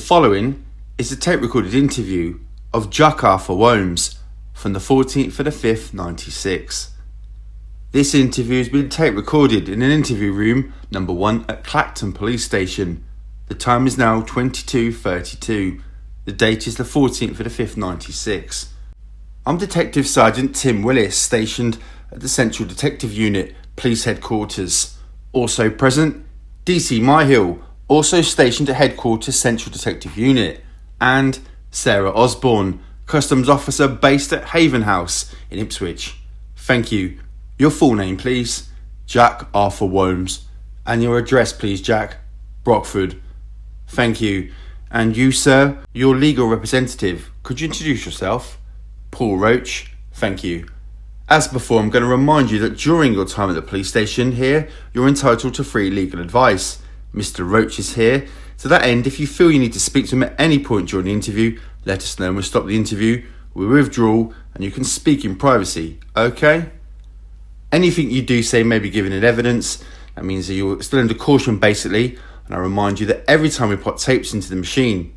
following is a tape-recorded interview of Jack Arthur Holmes from the 14th of the 5th, 96. This interview has been tape-recorded in an interview room number 1 at Clacton Police Station. The time is now 22:32. The date is the 14th of the 5th, 96. I'm Detective Sergeant Tim Willis, stationed at the Central Detective Unit, Police Headquarters. Also present, DC Myhill, also stationed at Headquarters Central Detective Unit, and Sarah Osborne, Customs Officer based at Haven House in Ipswich. Thank you. Your full name, please? Jack Arthur Holmes. And your address, please, Jack? Brockford. Thank you. And you, sir, your legal representative. Could you introduce yourself? Paul Roach. Thank you. As before, I'm going to remind you that during your time at the police station here, you're entitled to free legal advice. Mr. Roach is here. To that end, if you feel you need to speak to him at any point during the interview, let us know and we'll stop the interview. We'll withdraw and you can speak in privacy, okay? Anything you do say may be given in evidence. That means that you're still under caution, basically. And I remind you that every time we put tapes into the machine.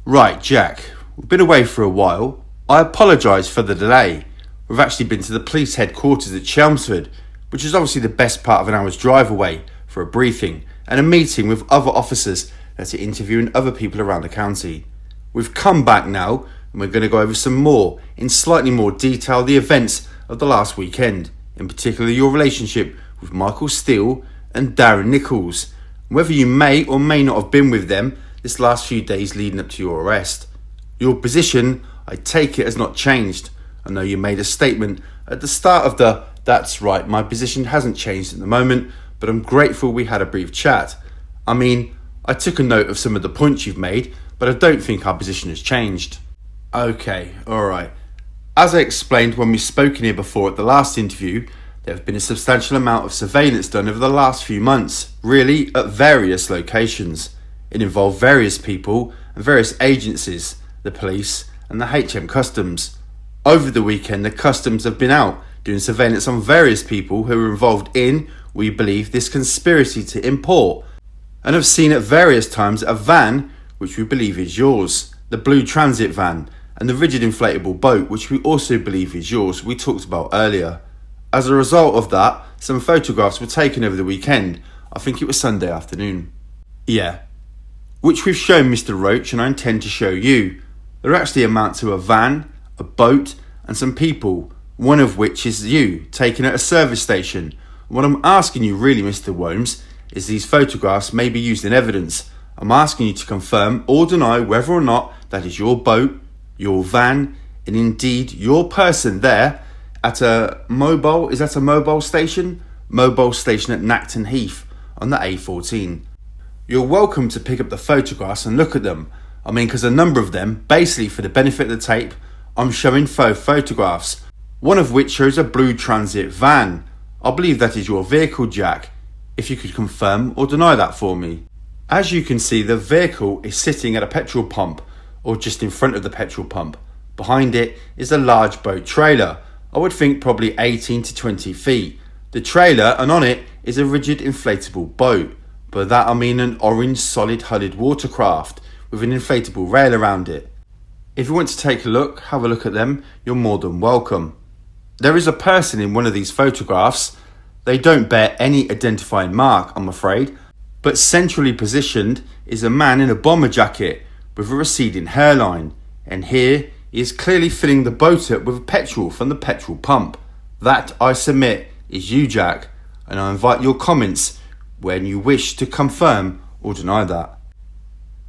Right, Jack, we've been away for a while. I apologise for the delay. We've actually been to the police headquarters at Chelmsford, which is obviously the best part of an hour's drive away, for a briefing and a meeting with other officers that are interviewing other people around the county. We've come back now and we're going to go over some more, in slightly more detail, the events of the last weekend, in particular your relationship with Michael Steele and Darren Nichols, and whether you may or may not have been with them this last few days leading up to your arrest. Your position, I take it, has not changed. I know you made a statement at the start of the "that's right, my position hasn't changed at the moment, but I'm grateful we had a brief chat." I mean, I took a note of some of the points you've made, but I don't think our position has changed. Okay, alright. As I explained when we spoke in here before at the last interview, there have been a substantial amount of surveillance done over the last few months, really at various locations. It involved various people and various agencies, the police and the HM Customs. Over the weekend, the Customs have been out doing surveillance on various people who were involved in, we believe, this conspiracy to import, and have seen at various times a van, which we believe is yours, the blue transit van, and the rigid inflatable boat, which we also believe is yours, we talked about earlier. As a result of that, some photographs were taken over the weekend. I think it was Sunday afternoon. Yeah. Which we've shown Mr. Roach, and I intend to show you. They actually amount to a van, a boat, and some people, one of which is you, taken at a service station. What I'm asking you really, Mr. Holmes, is these photographs may be used in evidence. I'm asking you to confirm or deny whether or not that is your boat, your van, and indeed your person there at a mobile station? Mobile station at Nacton Heath on the A14. You're welcome to pick up the photographs and look at them. I mean, because a number of them, basically for the benefit of the tape, I'm showing faux photographs, one of which shows a blue transit van. I believe that is your vehicle, Jack. If you could confirm or deny that for me. As you can see, the vehicle is sitting at a petrol pump, or just in front of the petrol pump. Behind it is a large boat trailer. I would think probably 18 to 20 feet. The trailer, and on it is a rigid inflatable boat. By that I mean an orange solid hulled watercraft with an inflatable rail around it. If you want to take a look, have a look at them, you're more than welcome. There is a person in one of these photographs. They don't bear any identifying mark, I'm afraid, but centrally positioned is a man in a bomber jacket with a receding hairline, and here he is clearly filling the boat up with petrol from the petrol pump. That, I submit, is you, Jack, and I invite your comments when you wish to confirm or deny that.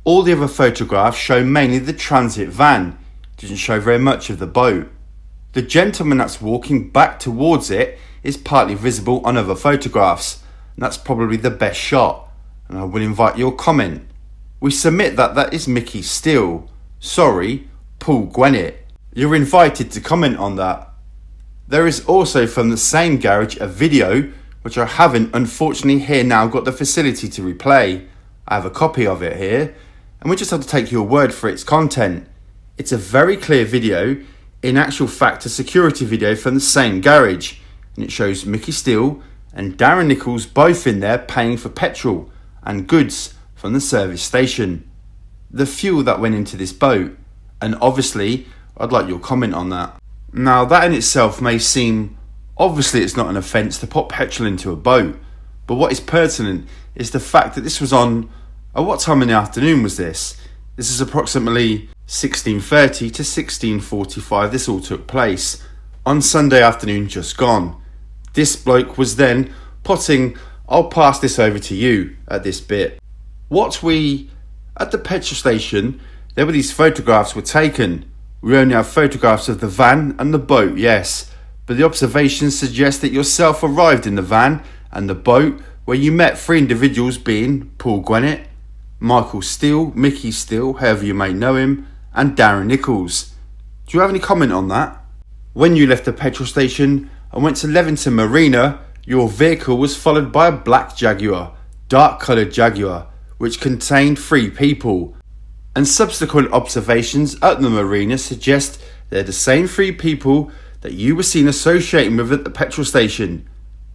All the other photographs show mainly the transit van. It doesn't show very much of the boat. The gentleman that's walking back towards it is partly visible on other photographs, and that's probably the best shot, and I will invite your comment. We submit that that is Mickey Steele. Sorry, Paul Gwennett. You're invited to comment on that. There is also from the same garage a video, which I haven't unfortunately here now got the facility to replay. I have a copy of it here, and we just have to take your word for its content. It's a very clear video, in actual fact a security video from the same garage, and it shows Mickey Steele and Darren Nichols both in there paying for petrol and goods from the service station. the fuel that went into this boat. And obviously, I'd like your comment on that. Now, that in itself may seem, obviously it's not an offence to put petrol into a boat, but what is pertinent is the fact that this was on, at what time in the afternoon was this? This is approximately 16:30 to 16:45 this all took place, on Sunday afternoon just gone. This bloke was then putting, I'll pass this over to you at this bit. At the petrol station, there were these photographs were taken. We only have photographs of the van and the boat, yes, but the observations suggest that yourself arrived in the van and the boat where you met three individuals being Paul Gwinnett, Michael Steele, Mickey Steele, however you may know him, and Darren Nichols. Do you have any comment on that? When you left the petrol station and went to Leventon Marina, your vehicle was followed by a black Jaguar, dark coloured Jaguar, which contained 3 people. And subsequent observations at the marina suggest they're the same 3 people that you were seen associating with at the petrol station.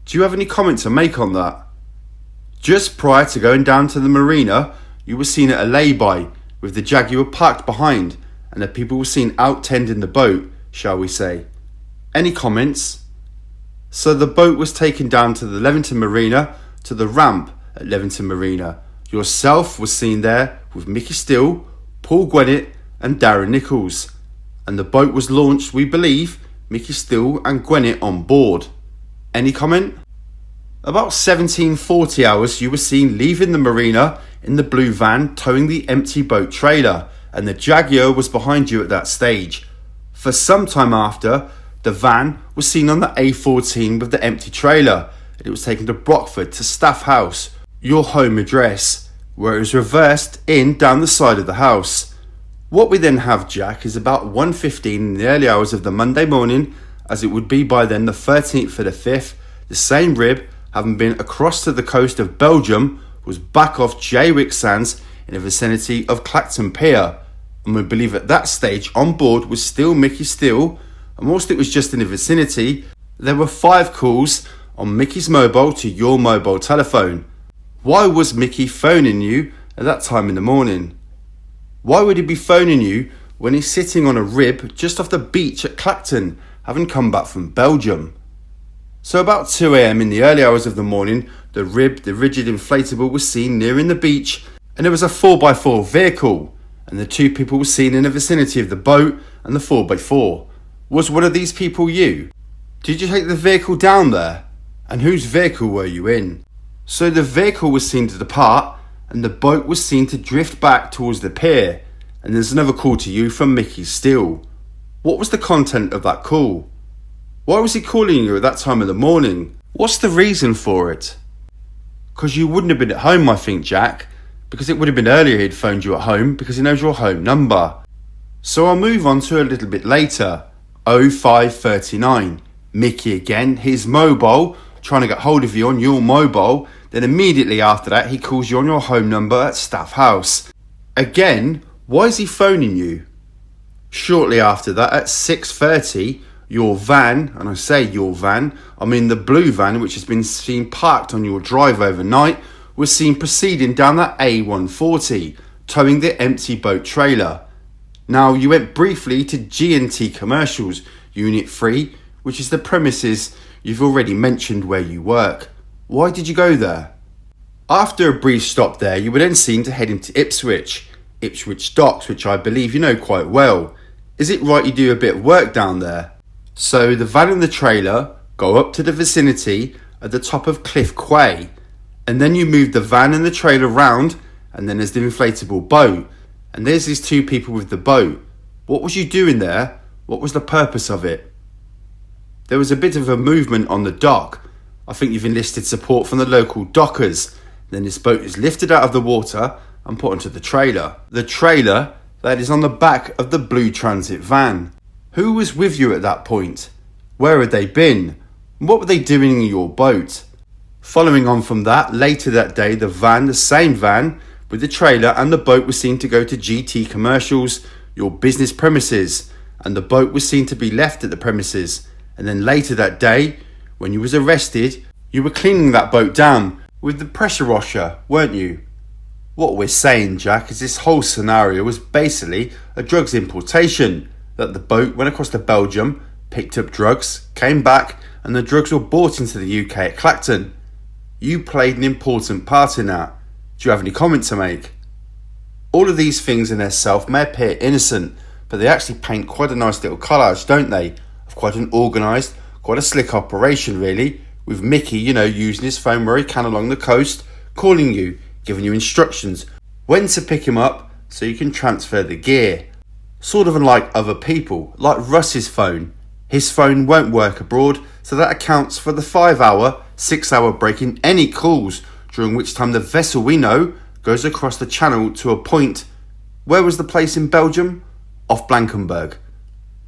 Do you have any comment to make on that? Just prior to going down to the marina, you were seen at a lay-by with the Jaguar parked behind, and the people were seen out tending the boat, shall we say. Any comments? So the boat was taken down to the Leventon Marina, to the ramp at Leventon Marina. Yourself was seen there with Mickey Steele, Paul Gwinnett and Darren Nichols. And the boat was launched, we believe, Mickey Steele and Gwinnett on board. Any comment? About 17:40 hours you were seen leaving the marina in the blue van towing the empty boat trailer, and the Jaguar was behind you at that stage. For some time after, the van was seen on the A14 with the empty trailer, and it was taken to Brockford to Staff House, your home address, where it was reversed in down the side of the house. What we then have, Jack, is about 1:15 in the early hours of the Monday morning, as it would be by then the 13th for the 5th, the same rib, having been across to the coast of Belgium, was back off Jaywick Sands in the vicinity of Clacton Pier, and we believe at that stage on board was still Mickey Steele, and whilst it was just in the vicinity, there were 5 calls on Mickey's mobile to your mobile telephone. Why was Mickey phoning you at that time in the morning? Why would he be phoning you when he's sitting on a rib just off the beach at Clacton, having come back from Belgium? So about 2 a.m. in the early hours of the morning, the rib, the rigid inflatable, was seen nearing the beach, and there was a 4x4 vehicle, and the 2 people were seen in the vicinity of the boat and the 4x4. Was one of these people you? Did you take the vehicle down there? And whose vehicle were you in? So the vehicle was seen to depart, and the boat was seen to drift back towards the pier, and there's another call to you from Mickey Steele. What was the content of that call? Why was he calling you at that time of the morning? What's the reason for it? Because you wouldn't have been at home, I think, Jack, because it would have been earlier he'd phoned you at home because he knows your home number. So I'll move on to a little bit later. 0539. Mickey again, his mobile, trying to get hold of you on your mobile. Then immediately after that, he calls you on your home number at Staff House. Again, why is he phoning you? Shortly after that, at 6:30, your van, and I say your van, I mean the blue van which has been seen parked on your drive overnight, was seen proceeding down that A140, towing the empty boat trailer. Now, you went briefly to G&T Commercials, Unit 3, which is the premises you've already mentioned where you work. Why did you go there? After a brief stop there, you were then seen to head into Ipswich Docks, which I believe you know quite well. Is it right you do a bit of work down there? So the van and the trailer go up to the vicinity at the top of Cliff Quay, and then you move the van and the trailer round, and then there's the inflatable boat, and there's these 2 people with the boat. What was you doing there? What was the purpose of it? There was a bit of a movement on the dock. I think you've enlisted support from the local dockers. Then this boat is lifted out of the water and put onto the trailer. The trailer that is on the back of the blue transit van. Who was with you at that point? Where had they been? What were they doing in your boat? Following on from that, later that day, the same van with the trailer and the boat was seen to go to GT Commercials, your business premises, and the boat was seen to be left at the premises. And then later that day, when you was arrested, you were cleaning that boat down with the pressure washer, weren't you? What we're saying, Jack, is this whole scenario was basically a drugs importation. That the boat went across to Belgium, picked up drugs, came back, and the drugs were brought into the UK at Clacton. You played an important part in that. Do you have any comment to make? All of these things in themselves may appear innocent, but they actually paint quite a nice little collage, don't they? Of quite an organised, quite a slick operation, really, with Mickey, using his phone where he can along the coast, calling you, giving you instructions, when to pick him up so you can transfer the gear. Sort of unlike other people, like Russ's phone. His phone won't work abroad, so that accounts for the 5-hour, 6-hour break in any calls, during which time the vessel we know goes across the channel to a point. Where was the place in Belgium? Off Blankenberg.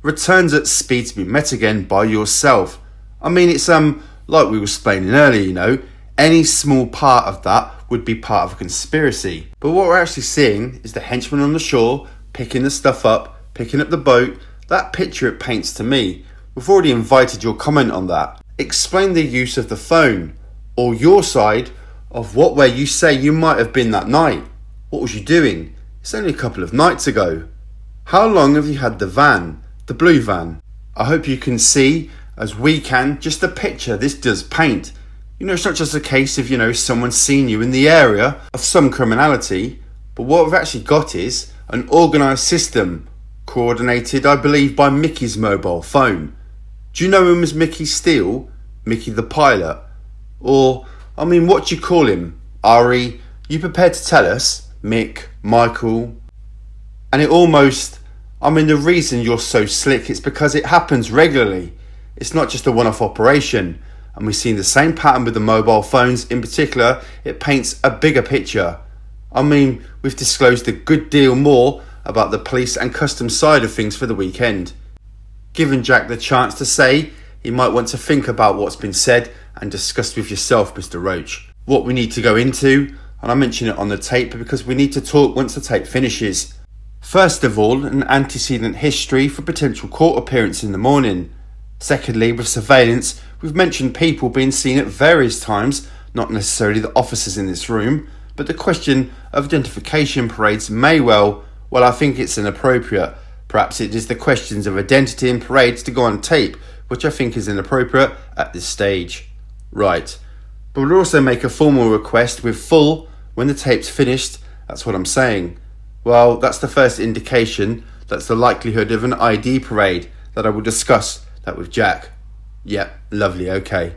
Returns at speed to be met again by yourself. I mean, it's like we were explaining earlier, any small part of that would be part of a conspiracy. But what we're actually seeing is the henchman on the shore picking the stuff up, picking up the boat. That picture it paints to me. We've already invited your comment on that. Explain the use of the phone, or your side of where you say you might have been that night. What was you doing? It's only a couple of nights ago. How long have you had the van, the blue van? I hope you can see, as we can, just the picture this does paint. It's not just a case of, someone seen you in the area of some criminality, but what we've actually got is an organised system, coordinated, I believe, by Mickey's mobile phone. Do you know him as Mickey Steele? Mickey the pilot? Or, what do you call him? Ari? You prepared to tell us? Mick? Michael? And it almost, the reason you're so slick is because it happens regularly. It's not just a one-off operation. And we've seen the same pattern with the mobile phones. In particular, it paints a bigger picture. We've disclosed a good deal more about the police and customs side of things for the weekend. Given Jack the chance to say, he might want to think about what's been said and discussed with yourself, Mr. Roach. What we need to go into, and I mention it on the tape because we need to talk once the tape finishes. First of all, an antecedent history for potential court appearance in the morning. Secondly, with surveillance, we've mentioned people being seen at various times, not necessarily the officers in this room, but the question of identification parades may I think it's inappropriate. Perhaps it is the questions of identity in parades to go on tape, which I think is inappropriate at this stage. Right. But we'll also make a formal request with full when the tape's finished. That's what I'm saying. Well, that's the first indication. That's the likelihood of an ID parade that I will discuss that with Jack. Yep, lovely, okay.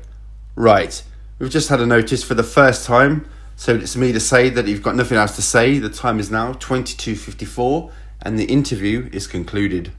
Right, we've just had a notice for the first time, so it's me to say that you've got nothing else to say. The time is now 22:54 and the interview is concluded.